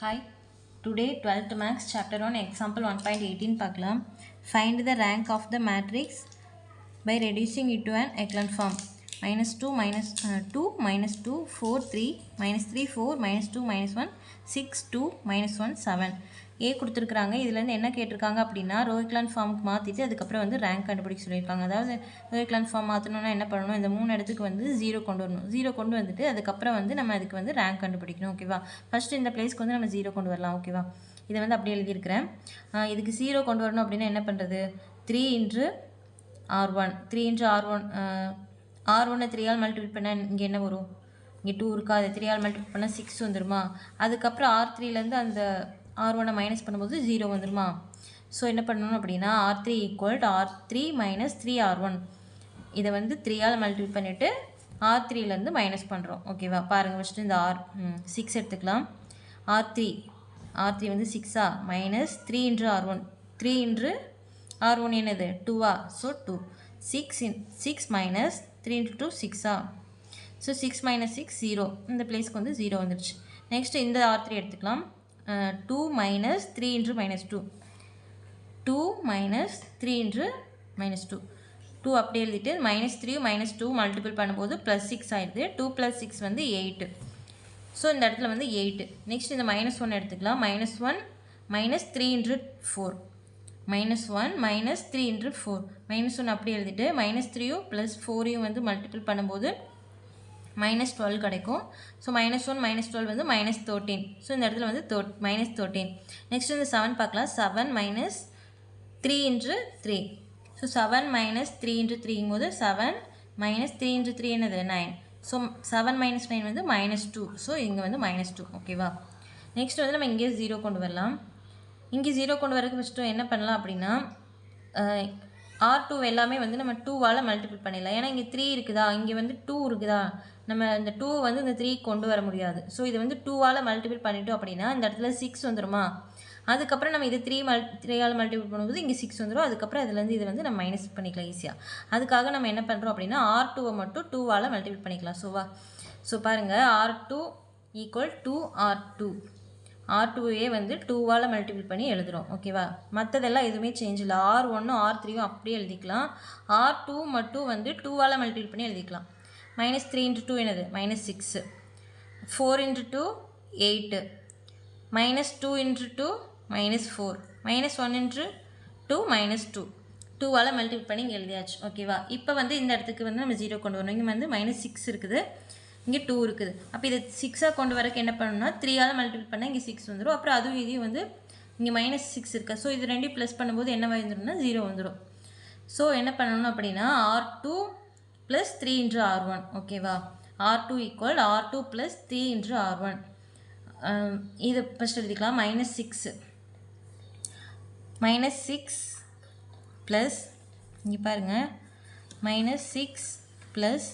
Hi, today 12th Maths chapter 1 example 1.18 பார்க்கலாம். Find the rank of the matrix by reducing it to an echelon form. Minus 2, minus 2, minus 2, 4, 3, minus 3, 4, minus 2, minus 1, 6, 2, minus 1, 7. ஏ கொடுத்துருக்குறாங்க. இதுலேருந்து என்ன கேட்டிருக்காங்க அப்படின்னா row echelon ஃபார்முக்கு மாற்றிட்டு அதுக்கப்புறம் வந்து ரேங்க் கண்டுபிடிக்க சொல்லியிருக்காங்க. அதாவது ரோ எக்லான் ஃபார்ம் மாற்றணும்னா என்ன பண்ணணும், இந்த 3 இடத்துக்கு வந்து 0 கொண்டு வரணும். 0 கொண்டு வந்துட்டு அதுக்கப்புறம் வந்து நம்ம அதுக்கு வந்து ரேங்க் கண்டுபிடிக்கணும். ஓகேவா? ஃபஸ்ட்டு இந்த பிளேஸ்க்கு வந்து நம்ம 0 கொண்டு வரலாம். ஓகேவா? இதை வந்து அப்படியே எழுதியிருக்கிறேன். இதுக்கு 0 கொண்டு வரணும் அப்படின்னா என்ன பண்ணுறது, 3 into R1 3 into R1 R1 3ஆல் multiple பண்ணால் இங்கே என்ன வரும், இங்கே 2 இருக்கா, அது 3ஆல் மல்டிபிள் பண்ணால் 6 வந்துடுமா. அதுக்கப்புறம் R3லேருந்து அந்த R1 மைனஸ் பண்ணும்போது 0 வந்துடுமா. ஸோ என்ன பண்ணணும் அப்படின்னா R3 equal to R3 minus 3R1 இதை வந்து 3ஆல் மல்டிபிள் பண்ணிவிட்டு R3லேருந்து மைனஸ் பண்ணுறோம். ஓகேவா? பாருங்கள், ஃபஸ்ட்டு இந்த 6 எடுத்துக்கலாம். R3 வந்து 6ஆ minus 3 into R1 3 into R1 என்னது 2ஆ. ஸோ 2 6 மைனஸ் 3 இன்ட்டு 2 6ஆ. ஸோ 6 மைனஸ் 6 0, இந்த பிளேஸ்க்கு வந்து 0 வந்துடுச்சு. நெக்ஸ்ட்டு இந்த R3 எடுத்துக்கலாம். 2 மைனஸ் 3 இன்ட்ரு மைனஸ் 2 2 மைனஸ் 3 இன்ட்ரு மைனஸ் 2 அப்படியே எழுதிட்டு மைனஸ் 3 மைனஸ் 2 மல்டிபிள் பண்ணும்போது ப்ளஸ் 6 ஆயிடுது. 2 ப்ளஸ் 6 வந்து 8. ஸோ இந்த இடத்துல வந்து 8. நெக்ஸ்ட் இந்த மைனஸ் 1 எடுத்துக்கலாம். Minus 1 minus 3 இன்ட்ரு 4 minus 1 minus 3 இன்ட்ரு 4 minus 1 அப்படியே எழுதிட்டு மைனஸ் 3யும் ப்ளஸ் 4யும் வந்து மல்டிபிள் பண்ணும்போது மைனஸ் 12 கிடைக்கும். ஸோ மைனஸ் 1 மைனஸ் 12 வந்து மைனஸ் 13. ஸோ இந்த இடத்துல வந்து மைனஸ் 13. நெக்ஸ்ட் இந்த 7 பார்க்கலாம். 7 மைனஸ் 3 இன்ட்ரு 3. ஸோ 7 மைனஸ் 3 இன்ட்ரு 3ங்கும் போது 7 மைனஸ் 3 இன்ட்ரு 3 என்னது 9. ஸோ 7 மைனஸ் 9 வந்து மைனஸ் 2. ஸோ இங்கே வந்து மைனஸ் 2. ஓகேவா? நெக்ஸ்ட் வந்து நம்ம இங்கே 0 கொண்டு வரலாம். இங்கே 0 கொண்டு வரதுக்கு ஃபஸ்ட்டு என்ன பண்ணலாம் அப்படின்னா R2 எல்லாமே வந்து நம்ம 2வால் மல்டிபிள் பண்ணிடலாம். ஏன்னா இங்கே 3 இருக்குதா, இங்கே வந்து 2 இருக்குதா, நம்ம இந்த 2 வந்து இந்த 3 கொண்டு வர முடியாது. ஸோ இது வந்து 2வால் மல்டிபிள் பண்ணிட்டோம் அப்படின்னா இந்த இடத்துல 6 வந்துடுமா. அதுக்கப்புறம் நம்ம இது 3ஆல் மல்டிபிள் பண்ணும்போது இங்கே 6 வந்துடும். அதுக்கப்புறம் இதுலேருந்து இது வந்து நம்ம மைனஸ் பண்ணிக்கலாம் ஈஸியாக. அதுக்காக நம்ம என்ன பண்ணுறோம் அப்படின்னா R2வை மட்டும் 2வால் மல்டிபிள் பண்ணிக்கலாம். ஸோ பாருங்கள், R2 ஈக்குவல் 2R2 R2வே வந்து 2வால் மல்டிபிள் பண்ணி எழுதுகிறோம். ஓகேவா? மற்றதெல்லாம் எதுவுமே சேஞ்ச் இல்லை. R1ம் R3யும் அப்படியே எழுதிக்கலாம். R2 மட்டும் வந்து 2வால் மல்டிபிள் பண்ணி எழுதிக்கலாம். மைனஸ் 3 இன்ட்டு 2 என்னது minus 6. 4 into 2 8. Minus 2 into 2 minus 4. Minus 1 into 2 minus 2. 2வால் மல்டிபிள் பண்ணி இங்கே எழுதியாச்சு. ஓகேவா? இப்போ வந்து இந்த இடத்துக்கு வந்து நம்ம 0 கொண்டு வரணும். இங்கே வந்து மைனஸ் 6 இருக்குது, இங்கே 2 இருக்குது. அப்போ இதை 6ஆக கொண்டு வரக்கு என்ன பண்ணணும்னா 3ஆல் மல்டிபிள் பண்ணால் இங்கே 6 வந்துடும். அப்புறம் அதுவும் இதையும் வந்து இங்கே மைனஸ் 6 இருக்கா. ஸோ இது ரெண்டையும் ப்ளஸ் பண்ணும்போது என்ன வந்துடும்னா 0 வந்துடும். ஸோ என்ன பண்ணணும் அப்படின்னா R2 ப்ளஸ் 3 இன்ட்ரு R1. ஓகேவா? R2 equal R2 plus 3 into R1. இது ஃபஸ்ட் எழுதிக்கலாம். மைனஸ் 6 ப்ளஸ் இங்கே பாருங்கள், minus 6 plus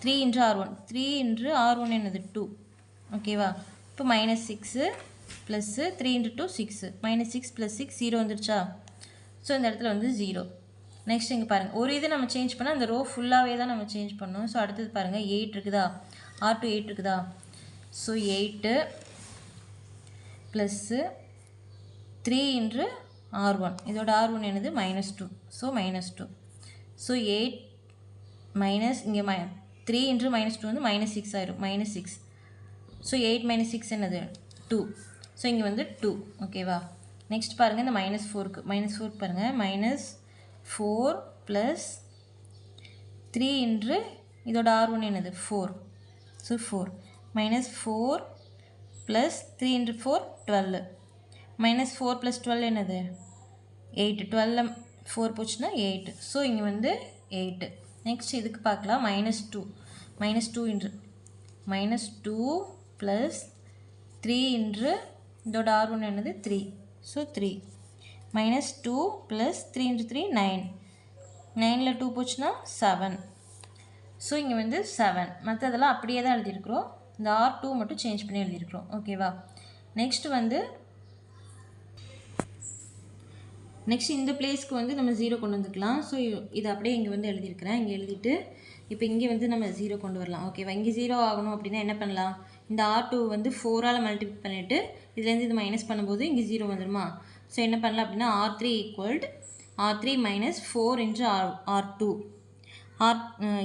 3 into R1. 3 into R1 என்னது 2. ஓகேவா? இப்போ மைனஸ் 6 ப்ளஸ்ஸு 3 இன்ட்ரு 2 6. மைனஸ் 6 ப்ளஸ் 6 0 வந்துருச்சா. ஸோ இந்த இடத்துல வந்து 0. நெக்ஸ்ட் இங்கே பாருங்கள், ஒரு இது நம்ம சேஞ்ச் பண்ணால் அந்த ரோ ஃபுல்லாகவே தான் நம்ம சேஞ்ச் பண்ணணும். ஸோ அடுத்தது பாருங்கள், 8 இருக்குதா, R2 8 இருக்குதா. So 8 plus 3 into R1. இதோட R1 என்னது minus 2. So minus 2. So 8 minus இங்கே 3 இன்ட்ரு மைனஸ் 2 வந்து மைனஸ் 6 ஆயிரும். மைனஸ் 6. ஸோ 8 மைனஸ் 6 என்னது 2. ஸோ இங்கே வந்து 2. ஓகேவா? நெக்ஸ்ட் பாருங்கள், இந்த மைனஸ் 4 பாருங்கள். மைனஸ் 4 ப்ளஸ் 3 இன்ட்ரு இதோட R1 என்னது 4. So 4 minus 4 plus 3 இன்ட்ரு 4 12. Minus 4 plus 12 என்னது 8. 12 4 போச்சுன்னா 8. ஸோ இங்கே வந்து 8. நெக்ஸ்ட் இதுக்கு பார்க்கலாம். மைனஸ் 2 இன்ட்ரு மைனஸ் 2 ப்ளஸ் 3 இன்ட்ரு இதோட R1 என்னது 3. So 3 minus 2 plus 3 இன்ட்ரு 3 9. 9ல் 2 போச்சுன்னா 7. ஸோ இங்கே வந்து 7. மற்றதெல்லாம் அப்படியே தான் எழுதியிருக்கிறோம். இந்த R2 மட்டும் சேஞ்ச் பண்ணி எழுதியிருக்கிறோம். ஓகேவா? நெக்ஸ்ட் இந்த பிளேஸ்க்கு வந்து நம்ம 0 கொண்டு வந்துக்கலாம். ஸோ இது அப்படியே இங்கே வந்து எழுதியிருக்கிறேன். இங்கே எழுதிட்டு இப்போ இங்கே வந்து நம்ம 0 கொண்டு வரலாம். ஓகேவா? இங்கே 0 ஆகணும் அப்படின்னா என்ன பண்ணலாம், இந்த R2 வந்து 4ஆல் மல்டிபிள் பண்ணிவிட்டு இதுலேருந்து இது மைனஸ் பண்ணும்போது இங்கே 0 வந்துடுமா? ஸோ என்ன பண்ணலாம் அப்படின்னா R3 ஈக்குவல்டு R3 minus 4 into R2.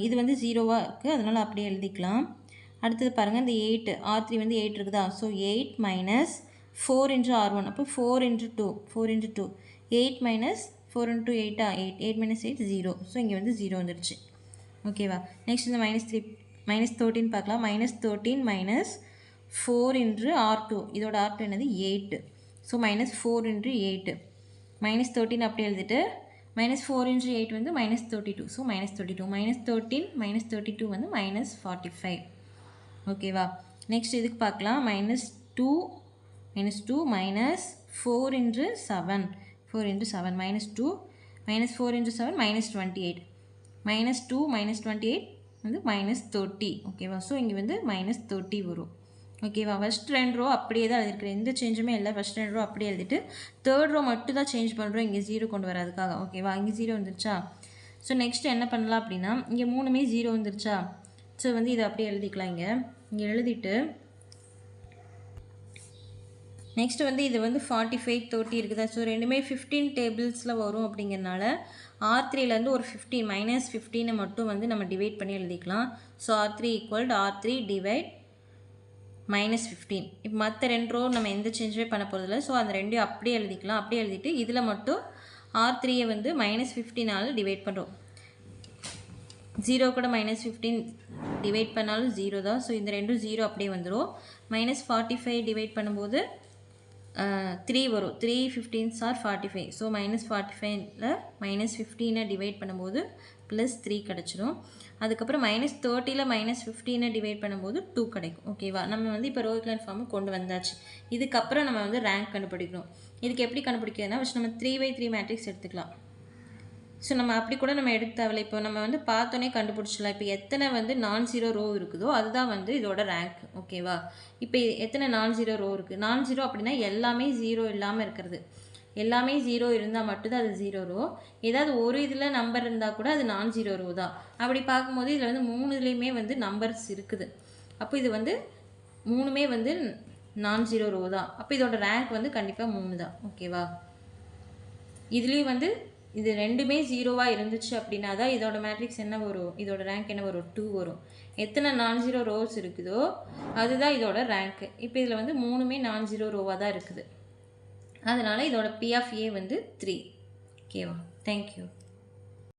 இது வந்து 0வாக இருக்குது, அதனால் அப்படியே எழுதிக்கலாம். அடுத்தது பாருங்கள், இந்த 8 R3 வந்து 8 இருக்குதா? So 8 minus 4 into R1. அப்போ 4 into 2 8 minus 4 into 8 8 minus 8 0. So இங்கே வந்து 0 வந்துடுச்சு. ஓகேவா? நெக்ஸ்ட் இந்த -13 பார்க்கலாம். -13 மைனஸ் 4 இன்ட்டு R2. இதோட R2 என்னது? 8. So -4 into 8. -13 அப்படியே எழுதிட்டு -4 இன்ட்டு 8 வந்து -32. ஸோ -32. -13 வந்து -45. ஓகேவா? நெக்ஸ்ட் இதுக்கு பார்க்கலாம். -2 minus 4 into 7 -2 -4 into 7 -28. -2 -28 வந்து -30. ஓகேவா? ஸோ இங்கே வந்து -30 வரும். ஓகேவா? ஃபஸ்ட் 2 ரோ அப்படியே தான் எழுதிருக்கிறேன், எந்த சேஞ்சுமே இல்லை. ஃபஸ்ட் 2 ரோ அப்படியே எழுதிட்டு தேர்ட் ரோ மட்டும் தான் சேஞ்ச் பண்ணுறோம், இங்கே 0 கொண்டு வரதுக்காக. ஓகேவா? இங்கே 0 வந்துருச்சா? ஸோ நெக்ஸ்ட் என்ன பண்ணலாம் அப்படின்னா, இங்கே 3மே 0 வந்துருச்சா? ஸோ வந்து இதை அப்படியே எழுதிக்கலாம். இங்கே எழுதிட்டு நெக்ஸ்ட் வந்து இது வந்து 45 30 இருக்குதா? ஸோ ரெண்டுமே 15 டேபிள்ஸில் வரும். அப்படிங்கிறனால R3லேருந்து ஒரு 15 -15 மட்டும் வந்து நம்ம டிவைட் பண்ணி எழுதிக்கலாம். So R3 equal R3 divide -15. இப்போ மற்ற 2 ரோ நம்ம எந்த சேஞ்சுமே பண்ண போகிறதில்ல. ஸோ அந்த ரெண்டையும் அப்படியே எழுதிக்கலாம். அப்படியே எழுதிட்டு இதில் மட்டும் R3யை வந்து -15 டிவைட் பண்ணுறோம். 0 கூட -15 டிவைட் பண்ணாலும் 0 தான். ஸோ இந்த ரெண்டும் 0 அப்படியே வந்துடும். -45 டிவைட் பண்ணும்போது 3 வரும். 3 15s are 45. ஸோ -45ல் -15 டிவைட் பண்ணும்போது +3 கிடச்சிடும். அதுக்கப்புறம் -30ல் -15 டிவைட் பண்ணும்போது 2 கிடைக்கும். ஓகேவா? நம்ம வந்து இப்போ ரோ எக்லான் ஃபார்மு கொண்டு வந்தாச்சு. இதுக்கப்புறம் நம்ம வந்து ரேங்க் கண்டுபிடிக்கணும். இதுக்கு எப்படி கண்டுபிடிக்கிறதுனா, ஃபஸ்ட் நம்ம 3/3 மேட்ரிக்ஸ் எடுத்துக்கலாம். ஸோ நம்ம அப்படி கூட நம்ம எடுக்க தேவையில்லை. இப்போ நம்ம வந்து பார்த்தோன்னே கண்டுபிடிச்சிடலாம். இப்போ எத்தனை வந்து நான்-0 ரோ இருக்குதோ அதுதான் வந்து இதோட ரேங்க். ஓகேவா? இப்போ எத்தனை நான்-0 ரோ இருக்குது? நான்-0 அப்படின்னா எல்லாமே 0 இல்லாமல் இருக்கிறது. எல்லாமே 0 இருந்தால் மட்டும்தான் அது 0 ரோ. ஏதாவது ஒரு இதில் நம்பர் இருந்தால் கூட அது நான்-0 ரோ தான். அப்படி பார்க்கும்போது இதில் வந்து 3லேயுமே வந்து நம்பர்ஸ் இருக்குது. அப்போ இது வந்து 3மே வந்து நான்-0 ரோ தான். அப்போ இதோட ரேங்க் வந்து கண்டிப்பாக 3 தான். ஓகேவா? இதுலேயும் வந்து இது ரெண்டுமே 0வாக இருந்துச்சு அப்படின்னா தான் இதோட மேட்ரிக்ஸ் என்ன வரும்? இதோட ரேங்க் என்ன வரும்? 2 வரும். எத்தனை நான்-0 ரோஸ் இருக்குதோ அதுதான் இதோட ரேங்க்கு. இப்போ இதில் வந்து 3மே நான்-0 ரோவாக தான் இருக்குது. அதனால் இதோட P of A வந்து 3. ஓகேவா? தேங்க்யூ.